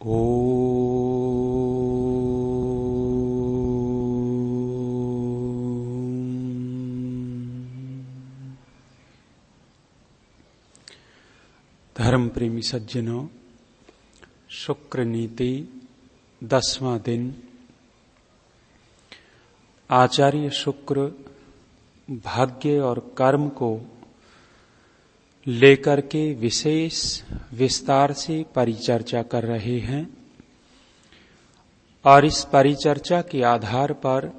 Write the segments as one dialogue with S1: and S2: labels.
S1: ओ धर्म प्रेमी सज्जनों, शुक्र नीति 10वां दिन। आचार्य शुक्र भाग्य और कर्म को लेकर के विशेष विस्तार से परिचर्चा कर रहे हैं और इस परिचर्चा के आधार पर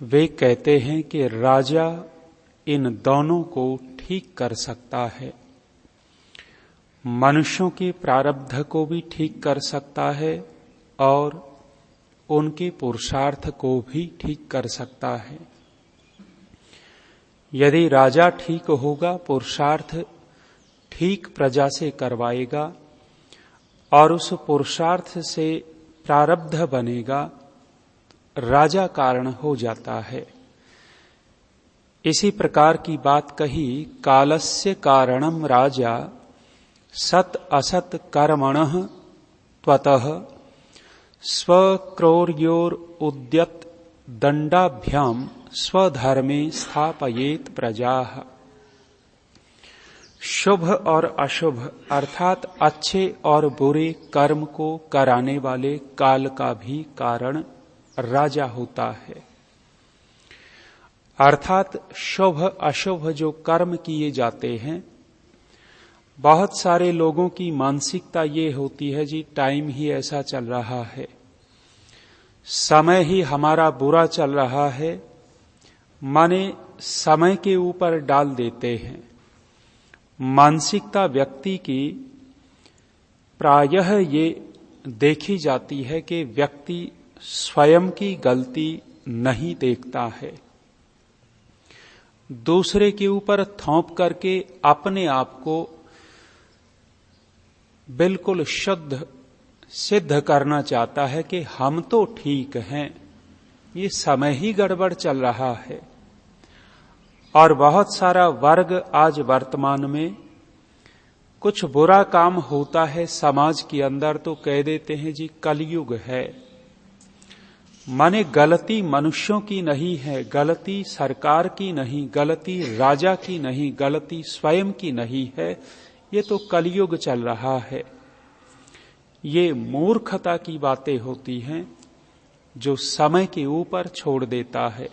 S1: वे कहते हैं कि राजा इन दोनों को ठीक कर सकता है। मनुष्यों के प्रारब्ध को भी ठीक कर सकता है और उनके पुरुषार्थ को भी ठीक कर सकता है। यदि राजा ठीक होगा, पुरुषार्थ ठीक प्रजा से करवाएगा और उस पुरुषार्थ से प्रारब्ध बनेगा, राजा कारण हो जाता है। इसी प्रकार की बात कही, कालस्य कारणम राजा सत असत कर्मणः त्वतः स्वक्रोर्योर उद्यत दंडाभ्याम स्वधर्मे स्थापयेत प्रजाः। शुभ और अशुभ अर्थात अच्छे और बुरे कर्म को कराने वाले काल का भी कारण राजा होता है। अर्थात शुभ अशुभ जो कर्म किए जाते हैं, बहुत सारे लोगों की मानसिकता ये होती है जी टाइम ही ऐसा चल रहा है, समय ही हमारा बुरा चल रहा है, माने समय के ऊपर डाल देते हैं। मानसिकता व्यक्ति की प्रायः ये देखी जाती है कि व्यक्ति स्वयं की गलती नहीं देखता है, दूसरे के ऊपर थोप करके अपने आप को बिल्कुल शुद्ध सिद्ध करना चाहता है कि हम तो ठीक हैं, ये समय ही गड़बड़ चल रहा है। और बहुत सारा वर्ग आज वर्तमान में कुछ बुरा काम होता है समाज के अंदर तो कह देते हैं जी कलयुग है। माने गलती मनुष्यों की नहीं है, गलती सरकार की नहीं, गलती राजा की नहीं, गलती स्वयं की नहीं है, ये तो कलयुग चल रहा है। ये मूर्खता की बातें होती हैं जो समय के ऊपर छोड़ देता है।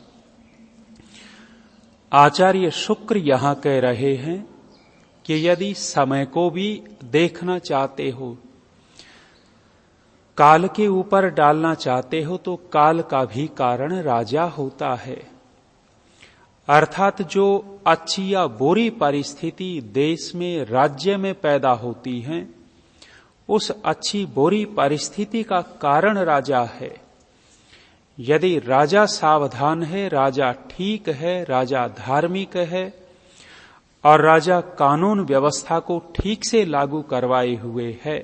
S1: आचार्य शुक्र यहां कह रहे हैं कि यदि समय को भी देखना चाहते हो, काल के ऊपर डालना चाहते हो, तो काल का भी कारण राजा होता है। अर्थात जो अच्छी या बुरी परिस्थिति देश में राज्य में पैदा होती है, उस अच्छी बुरी परिस्थिति का कारण राजा है। यदि राजा सावधान है, राजा ठीक है, राजा धार्मिक है और राजा कानून व्यवस्था को ठीक से लागू करवाए हुए है,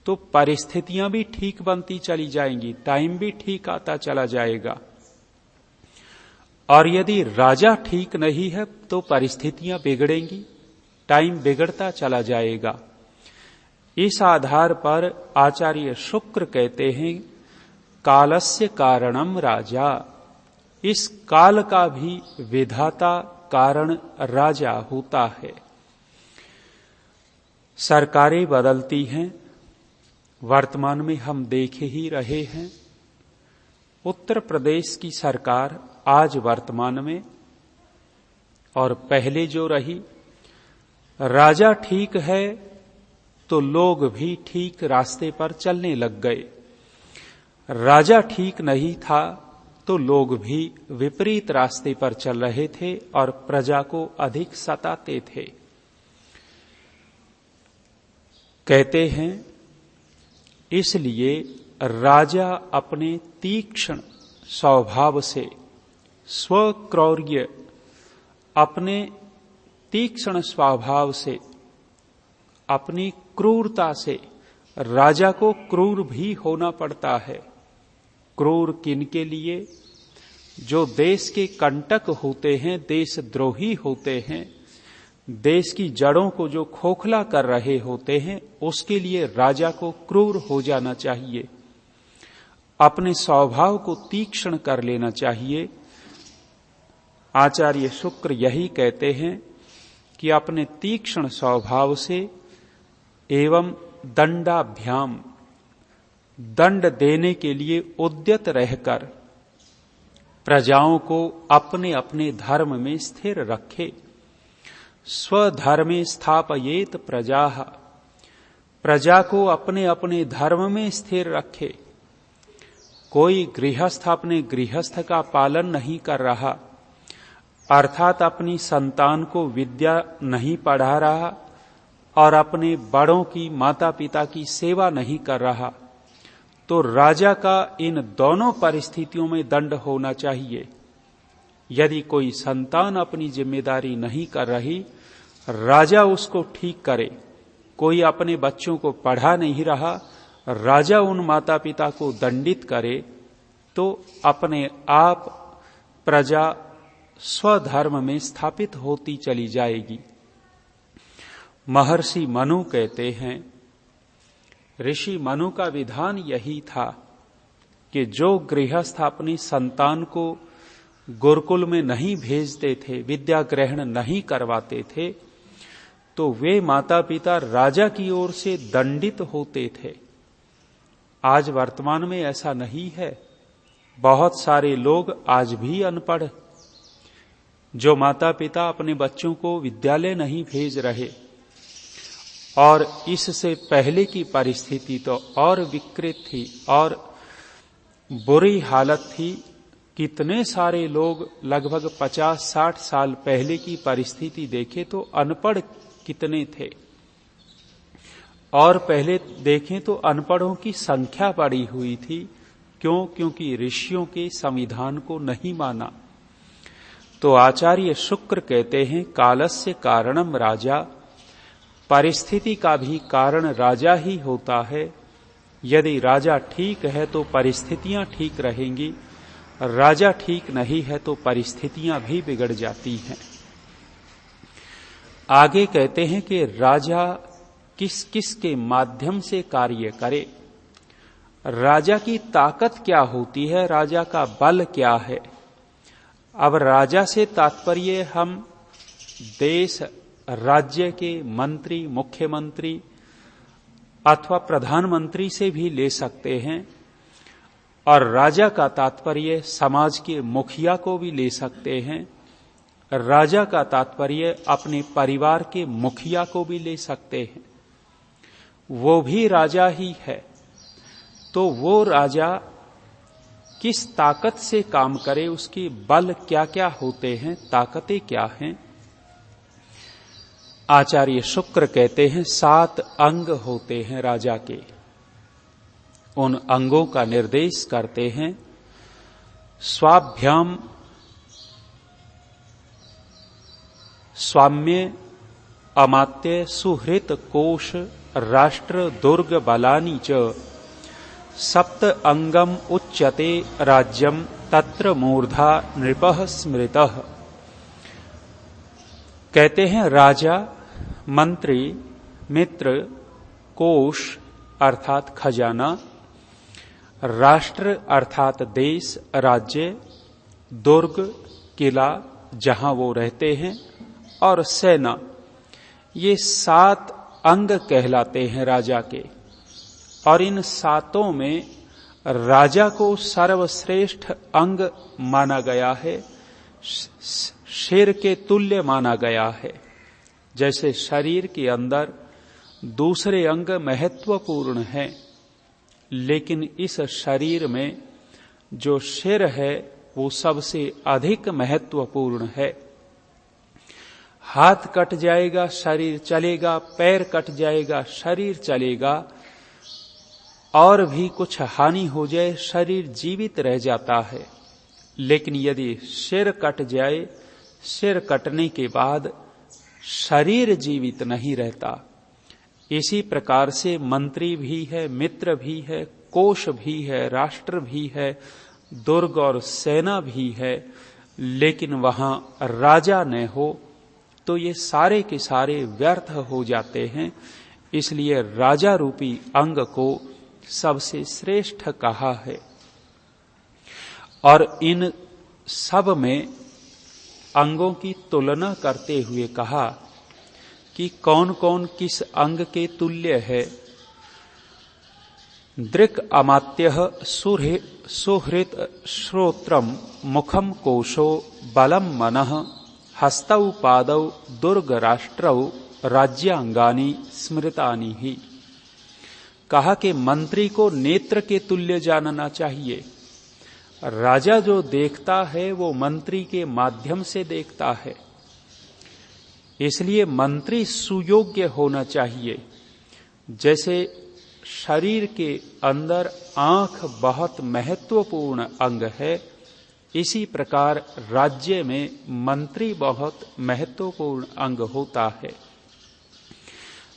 S1: तो परिस्थितियां भी ठीक बनती चली जाएंगी, टाइम भी ठीक आता चला जाएगा। और यदि राजा ठीक नहीं है तो परिस्थितियां बिगड़ेंगी, टाइम बिगड़ता चला जाएगा। इस आधार पर आचार्य शुक्र कहते हैं कालस्य कारणम राजा, इस काल का भी विधाता कारण राजा होता है। सरकारें बदलती हैं, वर्तमान में हम देख ही रहे हैं। उत्तर प्रदेश की सरकार आज वर्तमान में और पहले जो रही, राजा ठीक है तो लोग भी ठीक रास्ते पर चलने लग गए, राजा ठीक नहीं था तो लोग भी विपरीत रास्ते पर चल रहे थे और प्रजा को अधिक सताते थे। कहते हैं इसलिए राजा अपने तीक्ष्ण स्वभाव से, स्वक्रौर्य अपने तीक्ष्ण स्वभाव से, अपनी क्रूरता से राजा को क्रूर भी होना पड़ता है। क्रूर किनके लिए? जो देश के कंटक होते हैं, देशद्रोही होते हैं, देश की जड़ों को जो खोखला कर रहे होते हैं, उसके लिए राजा को क्रूर हो जाना चाहिए, अपने स्वभाव को तीक्ष्ण कर लेना चाहिए। आचार्य शुक्र यही कहते हैं कि अपने तीक्ष्ण स्वभाव से एवं दंडाभ्याम, दंड देने के लिए उद्यत रहकर प्रजाओं को अपने अपने धर्म में स्थिर रखे। स्वधर्मे स्थापयेत प्रजाः, प्रजा को अपने अपने धर्म में स्थिर रखे। कोई गृहस्थ अपने गृहस्थ का पालन नहीं कर रहा, अर्थात अपनी संतान को विद्या नहीं पढ़ा रहा और अपने बड़ों की, माता पिता की सेवा नहीं कर रहा, तो राजा का इन दोनों परिस्थितियों में दंड होना चाहिए। यदि कोई संतान अपनी जिम्मेदारी नहीं कर रही, राजा उसको ठीक करे। कोई अपने बच्चों को पढ़ा नहीं रहा, राजा उन माता पिता को दंडित करे, तो अपने आप प्रजा स्वधर्म में स्थापित होती चली जाएगी। महर्षि मनु कहते हैं, ऋषि मनु का विधान यही था कि जो गृहस्थ अपनी संतान को गुरुकुल में नहीं भेजते थे, विद्या ग्रहण नहीं करवाते थे, तो वे माता पिता राजा की ओर से दंडित होते थे। आज वर्तमान में ऐसा नहीं है। बहुत सारे लोग आज भी अनपढ़, जो माता पिता अपने बच्चों को विद्यालय नहीं भेज रहे, और इससे पहले की परिस्थिति तो और विकृत थी और बुरी हालत थी। कितने सारे लोग लगभग 50-60 साल पहले की परिस्थिति देखें तो अनपढ़ कितने थे, और पहले देखें तो अनपढ़ों की संख्या बढ़ी हुई थी। क्यों? क्योंकि ऋषियों के संविधान को नहीं माना। तो आचार्य शुक्र कहते हैं, कालस्य कारणम राजा, परिस्थिति का भी कारण राजा ही होता है। यदि राजा ठीक है तो परिस्थितियां ठीक रहेंगी, राजा ठीक नहीं है तो परिस्थितियां भी बिगड़ जाती हैं। आगे कहते हैं कि राजा किस किस के माध्यम से कार्य करे, राजा की ताकत क्या होती है, राजा का बल क्या है। अब राजा से तात्पर्य हम देश राज्य के मंत्री, मुख्यमंत्री अथवा प्रधानमंत्री से भी ले सकते हैं, और राजा का तात्पर्य समाज के मुखिया को भी ले सकते हैं, राजा का तात्पर्य अपने परिवार के मुखिया को भी ले सकते हैं। वो भी राजा ही है। तो वो राजा किस ताकत से काम करे, उसके बल क्या क्या होते हैं, ताकतें क्या हैं। आचार्य शुक्र कहते हैं 7 अंग होते हैं राजा के। उन अंगों का निर्देश करते हैं। स्वाभ्याम स्वाम्य अमात्य सुहृत कोश राष्ट्र दुर्ग बलानि च सप्त अंगम उच्यते राज्यम तत्र मूर्धा नृपः स्मृतः। कहते हैं राजा, मंत्री, मित्र, कोश अर्थात खजाना, राष्ट्र अर्थात देश, राज्य, दुर्ग किला जहां वो रहते हैं, और सेना, ये 7 अंग कहलाते हैं राजा के। और इन 7 में राजा को सर्वश्रेष्ठ अंग माना गया है, शेर के तुल्य माना गया है। जैसे शरीर के अंदर दूसरे अंग महत्वपूर्ण हैं, लेकिन इस शरीर में जो शेर है वो सबसे अधिक महत्वपूर्ण है। हाथ कट जाएगा शरीर चलेगा, पैर कट जाएगा शरीर चलेगा, और भी कुछ हानि हो जाए शरीर जीवित रह जाता है। लेकिन यदि सिर कट जाए, सिर कटने के बाद शरीर जीवित नहीं रहता। इसी प्रकार से मंत्री भी है, मित्र भी है, कोश भी है, राष्ट्र भी है, दुर्ग और सेना भी है, लेकिन वहां राजा न हो, तो ये सारे के सारे व्यर्थ हो जाते हैं। इसलिए राजा रूपी अंग को सबसे श्रेष्ठ कहा है। और इन सब में अंगों की तुलना करते हुए कहा कि कौन कौन किस अंग के तुल्य है। दृक् अमात्यः सुहृत् श्रोत्रम मुखम कोशो बलम मनः हस्तौ पादौ दुर्गराष्ट्रौ राज्यांगानि स्मृतानि ही। कहा कि मंत्री को नेत्र के तुल्य जानना चाहिए। राजा जो देखता है वो मंत्री के माध्यम से देखता है। इसलिए मंत्री सुयोग्य होना चाहिए। जैसे शरीर के अंदर आंख बहुत महत्वपूर्ण अंग है, इसी प्रकार राज्य में मंत्री बहुत महत्वपूर्ण अंग होता है।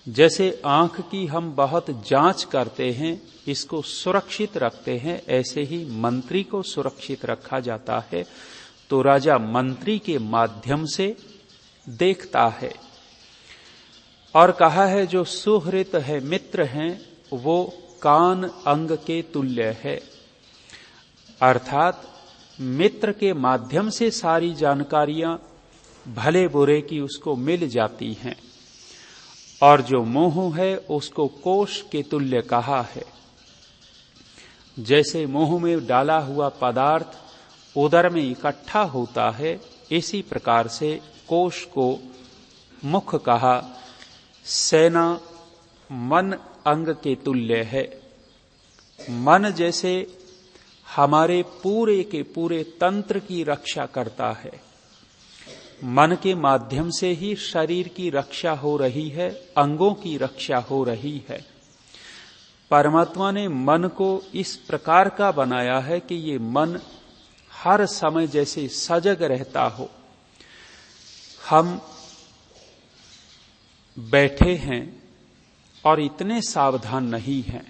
S1: जैसे आंख की हम बहुत जांच करते हैं, इसको सुरक्षित रखते हैं, ऐसे ही मंत्री को सुरक्षित रखा जाता है। तो राजा मंत्री के माध्यम से देखता है। और कहा है जो सुहृत है, मित्र हैं, वो कान अंग के तुल्य है। अर्थात मित्र के माध्यम से सारी जानकारियां भले बुरे की उसको मिल जाती हैं। और जो मुंह है उसको कोश के तुल्य कहा है। जैसे मुंह में डाला हुआ पदार्थ उदर में इकट्ठा होता है, इसी प्रकार से कोश को मुख कहा। सेना मन अंग के तुल्य है। मन जैसे हमारे पूरे के पूरे तंत्र की रक्षा करता है। मन के माध्यम से ही शरीर की रक्षा हो रही है, अंगों की रक्षा हो रही है। परमात्मा ने मन को इस प्रकार का बनाया है कि ये मन हर समय जैसे सजग रहता हो। हम बैठे हैं और इतने सावधान नहीं हैं,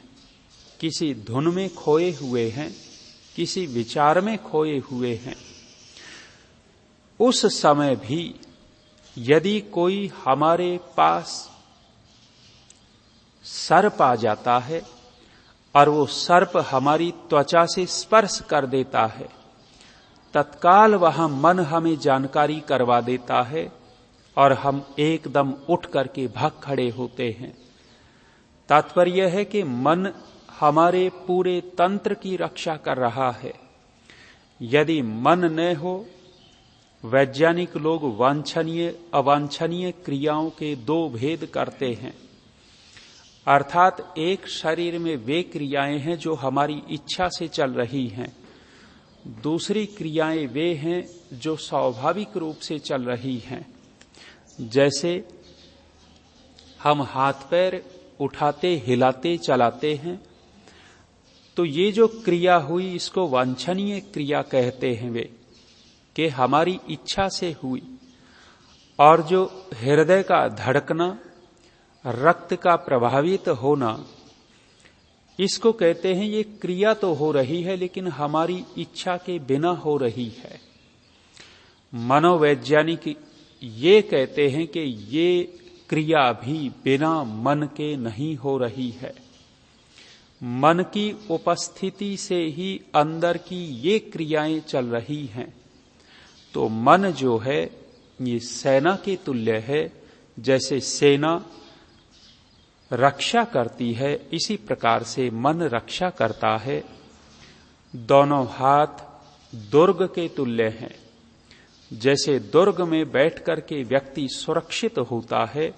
S1: किसी धुन में खोए हुए हैं, किसी विचार में खोए हुए हैं। उस समय भी यदि कोई हमारे पास सर्प आ जाता है और वो सर्प हमारी त्वचा से स्पर्श कर देता है, तत्काल वह मन हमें जानकारी करवा देता है और हम एकदम उठ करके भाग खड़े होते हैं। तात्पर्य है कि मन हमारे पूरे तंत्र की रक्षा कर रहा है। यदि मन न हो, वैज्ञानिक लोग वांछनीय अवांछनीय क्रियाओं के दो भेद करते हैं। अर्थात एक शरीर में वे क्रियाएं हैं जो हमारी इच्छा से चल रही हैं, दूसरी क्रियाएं वे हैं जो स्वाभाविक रूप से चल रही हैं। जैसे हम हाथ पैर उठाते, हिलाते, चलाते हैं, तो ये जो क्रिया हुई इसको वांछनीय क्रिया कहते हैं वे, कि हमारी इच्छा से हुई। और जो हृदय का धड़कना, रक्त का प्रभावित होना, इसको कहते हैं ये क्रिया तो हो रही है लेकिन हमारी इच्छा के बिना हो रही है। मनोवैज्ञानिक ये कहते हैं कि ये क्रिया भी बिना मन के नहीं हो रही है। मन की उपस्थिति से ही अंदर की ये क्रियाएं चल रही हैं। तो मन जो है ये सेना के तुल्य है। जैसे सेना रक्षा करती है, इसी प्रकार से मन रक्षा करता है। दोनों हाथ दुर्ग के तुल्य हैं। जैसे दुर्ग में बैठ करके व्यक्ति सुरक्षित होता है,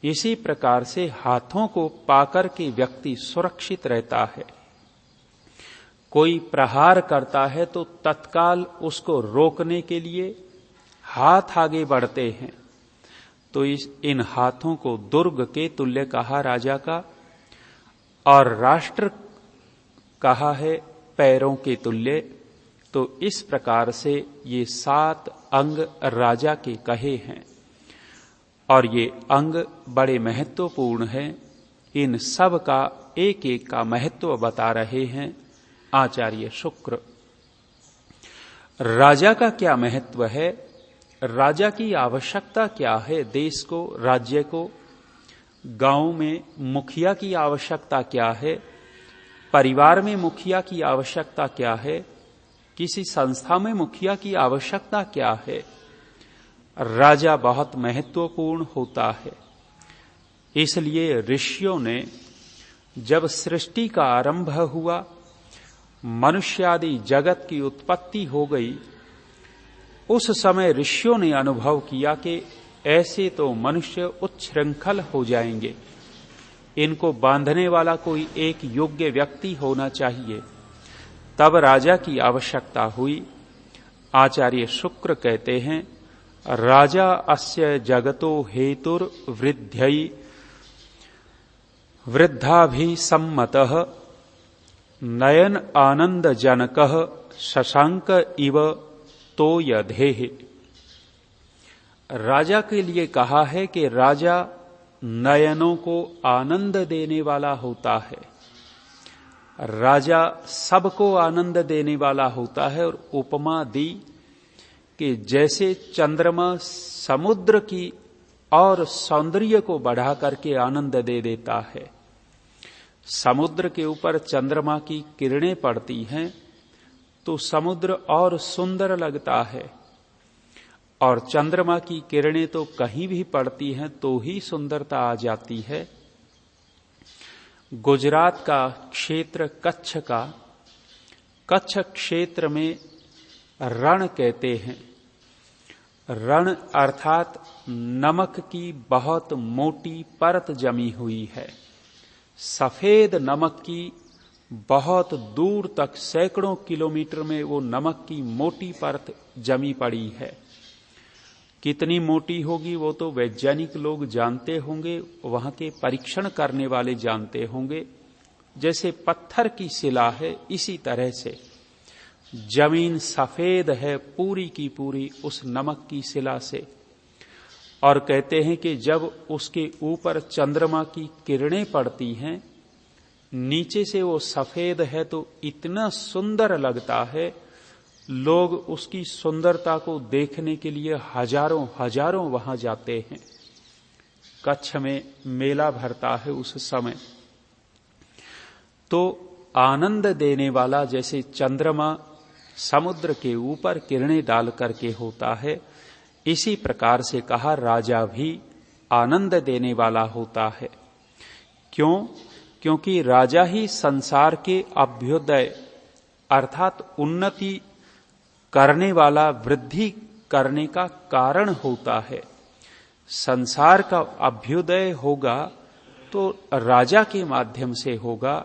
S1: इसी प्रकार से हाथों को पाकर के व्यक्ति सुरक्षित रहता है। कोई प्रहार करता है तो तत्काल उसको रोकने के लिए हाथ आगे बढ़ते हैं। तो इन हाथों को दुर्ग के तुल्य कहा राजा का, और राष्ट्र कहा है पैरों के तुल्य। तो इस प्रकार से ये 7 अंग राजा के कहे हैं और ये अंग बड़े महत्वपूर्ण हैं। इन सब का एक एक का महत्व बता रहे हैं आचार्य शुक्र। राजा का क्या महत्व है? राजा की आवश्यकता क्या है, देश को, राज्य को, गांव में मुखिया की आवश्यकता क्या है, परिवार में मुखिया की आवश्यकता क्या है, किसी संस्था में मुखिया की आवश्यकता क्या है। राजा बहुत महत्वपूर्ण होता है। इसलिए ऋषियों ने जब सृष्टि का आरंभ हुआ, मनुष्य आदि जगत की उत्पत्ति हो गई, उस समय ऋषियों ने अनुभव किया कि ऐसे तो मनुष्य उच्छृंखल हो जाएंगे, इनको बांधने वाला कोई एक योग्य व्यक्ति होना चाहिए। तब राजा की आवश्यकता हुई। आचार्य शुक्र कहते हैं, राजा अस्य जगतो हेतुर वृद्ध्यै वृद्धाभिसम्मतः नयन आनंद जनकः शशांक इव तोयधेः। राजा के लिए कहा है कि राजा नयनों को आनंद देने वाला होता है, राजा सबको आनंद देने वाला होता है। और उपमा दी कि जैसे चंद्रमा समुद्र की और सौंदर्य को बढ़ा करके आनंद दे देता है। समुद्र के ऊपर चंद्रमा की किरणें पड़ती हैं तो समुद्र और सुंदर लगता है, और चंद्रमा की किरणें तो कहीं भी पड़ती हैं तो ही सुंदरता आ जाती है। गुजरात का क्षेत्र कच्छ का, कच्छ क्षेत्र में रण कहते हैं। रण अर्थात नमक की बहुत मोटी परत जमी हुई है। सफेद नमक की बहुत दूर तक सैकड़ों किलोमीटर में वो नमक की मोटी परत जमी पड़ी है। कितनी मोटी होगी वो तो वैज्ञानिक लोग जानते होंगे, वहां के परीक्षण करने वाले जानते होंगे। जैसे पत्थर की शिला है, इसी तरह से जमीन सफेद है पूरी की पूरी उस नमक की शिला से। और कहते हैं कि जब उसके ऊपर चंद्रमा की किरणें पड़ती हैं, नीचे से वो सफेद है तो इतना सुंदर लगता है, लोग उसकी सुंदरता को देखने के लिए हजारों हजारों वहां जाते हैं। कच्छ में मेला भरता है उस समय। तो आनंद देने वाला जैसे चंद्रमा समुद्र के ऊपर किरणें डाल करके होता है, इसी प्रकार से कहा राजा भी आनंद देने वाला होता है। क्यों? क्योंकि राजा ही संसार के अभ्युदय अर्थात उन्नति करने वाला, वृद्धि करने का कारण होता है। संसार का अभ्युदय होगा तो राजा के माध्यम से होगा,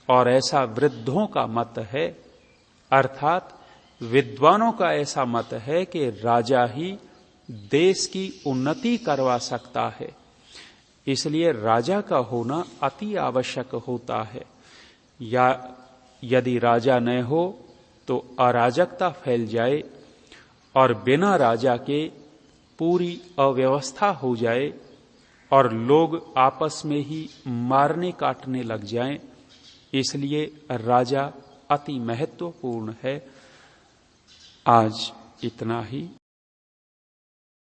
S1: और ऐसा वृद्धों का मत है, अर्थात विद्वानों का ऐसा मत है कि राजा ही देश की उन्नति करवा सकता है। इसलिए राजा का होना अति आवश्यक होता है। या यदि राजा न हो तो अराजकता फैल जाए और बिना राजा के पूरी अव्यवस्था हो जाए और लोग आपस में ही मारने काटने लग जाएं। इसलिए राजा अति महत्वपूर्ण है। आज इतना ही।